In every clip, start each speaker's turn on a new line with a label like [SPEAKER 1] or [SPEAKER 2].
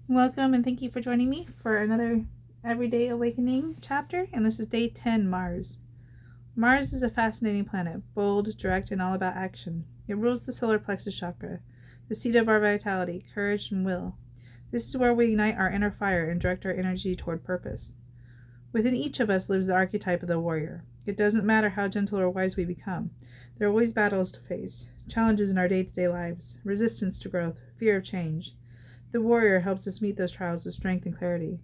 [SPEAKER 1] Welcome and thank you for joining me for another Everyday Awakening chapter. And this is day 10, Mars. Mars is a fascinating planet, bold, direct, and all about action. It rules the solar plexus chakra, the seat of our vitality, courage, and will. This is where we ignite our inner fire and direct our energy toward purpose. Within each of us lives the archetype of the warrior. It doesn't matter how gentle or wise we become. There are always battles to face, challenges in our day-to-day lives, resistance to growth, fear of change. The warrior helps us meet those trials with strength and clarity.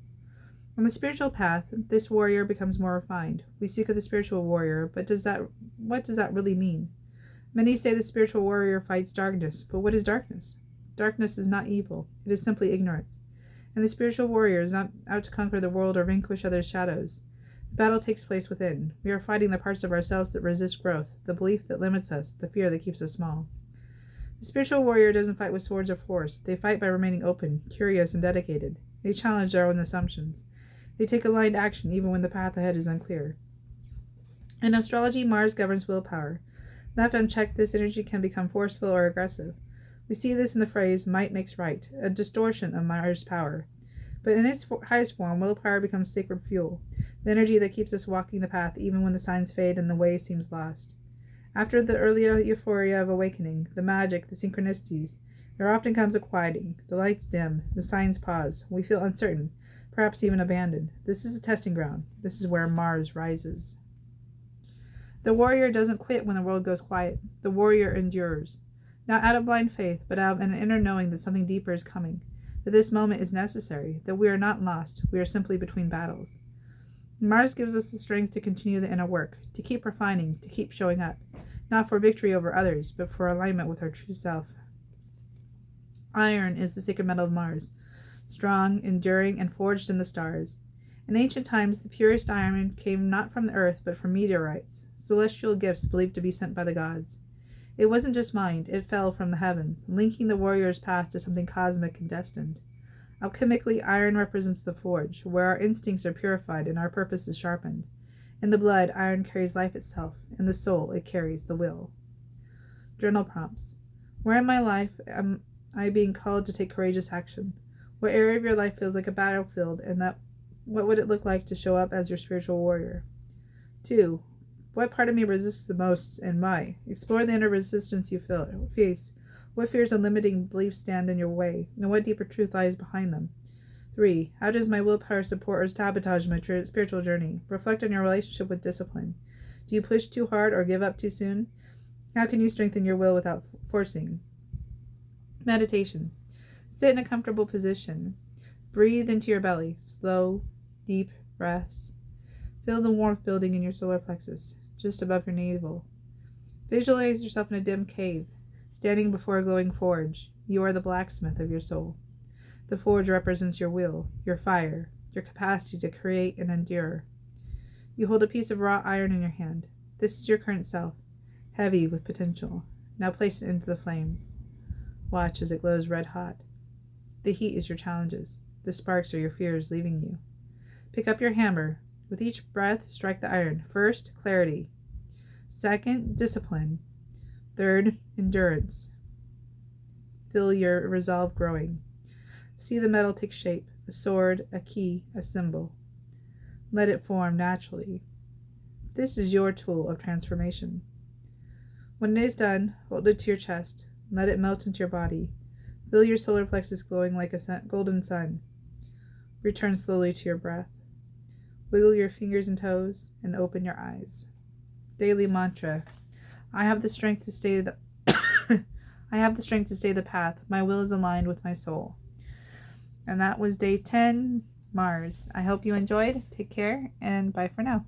[SPEAKER 1] On the spiritual path, this warrior becomes more refined. We speak of the spiritual warrior, but what does that really mean? Many say the spiritual warrior fights darkness, but what is darkness? Darkness is not evil, it is simply ignorance. And the spiritual warrior is not out to conquer the world or vanquish others' shadows. The battle takes place within. We are fighting the parts of ourselves that resist growth, the belief that limits us, the fear that keeps us small. The spiritual warrior doesn't fight with swords or force. They fight by remaining open, curious, and dedicated. They challenge their own assumptions. They take aligned action even when the path ahead is unclear. In astrology, Mars governs willpower. Left unchecked, this energy can become forceful or aggressive. We see this in the phrase, might makes right, a distortion of Mars' power. But in its highest form, willpower becomes sacred fuel, the energy that keeps us walking the path even when the signs fade and the way seems lost. After the early euphoria of awakening, the magic, the synchronicities, there often comes a quieting. The lights dim, the signs pause. We feel uncertain, perhaps even abandoned. This is the testing ground. This is where Mars rises. The warrior doesn't quit when the world goes quiet. The warrior endures. Not out of blind faith, but out of an inner knowing that something deeper is coming, that this moment is necessary, that we are not lost, we are simply between battles. Mars gives us the strength to continue the inner work, to keep refining, to keep showing up, not for victory over others, but for alignment with our true self. Iron is the sacred metal of Mars, strong, enduring, and forged in the stars. In ancient times, the purest iron came not from the earth, but from meteorites, celestial gifts believed to be sent by the gods. It wasn't just mined, it fell from the heavens, linking the warrior's path to something cosmic and destined. Alchemically, iron represents the forge, where our instincts are purified and our purpose is sharpened. In the blood, iron carries life itself. In the soul, it carries the will. Journal prompts. Where in my life am I being called to take courageous action? What area of your life feels like a battlefield, and what would it look like to show up as your spiritual warrior? 2. What part of me resists the most and why? Explore the inner resistance you face. What fears and limiting beliefs stand in your way, and what deeper truth lies behind them? 3. How does my willpower support or sabotage my spiritual journey? Reflect on your relationship with discipline. Do you push too hard or give up too soon? How can you strengthen your will without forcing? Meditation. Sit in a comfortable position. Breathe into your belly. Slow, deep breaths. Feel the warmth building in your solar plexus, just above your navel. Visualize yourself in a dim cave, standing before a glowing forge. You are the blacksmith of your soul. The forge represents your will, your fire, your capacity to create and endure. You hold a piece of raw iron in your hand. This is your current self, heavy with potential. Now place it into the flames. Watch as it glows red hot. The heat is your challenges. The sparks are your fears leaving you. Pick up your hammer. With each breath, strike the iron. First, clarity. Second, discipline. Third, endurance. Feel your resolve growing. See the metal take shape, a sword, a key, a symbol. Let it form naturally. This is your tool of transformation. When it is done, hold it to your chest. Let it melt into your body. Feel your solar plexus glowing like a golden sun. Return slowly to your breath. Wiggle your fingers and toes and open your eyes. Daily mantra. I have the strength to stay the path. My will is aligned with my soul. And that was day 10, Mars. I hope you enjoyed. Take care and bye for now.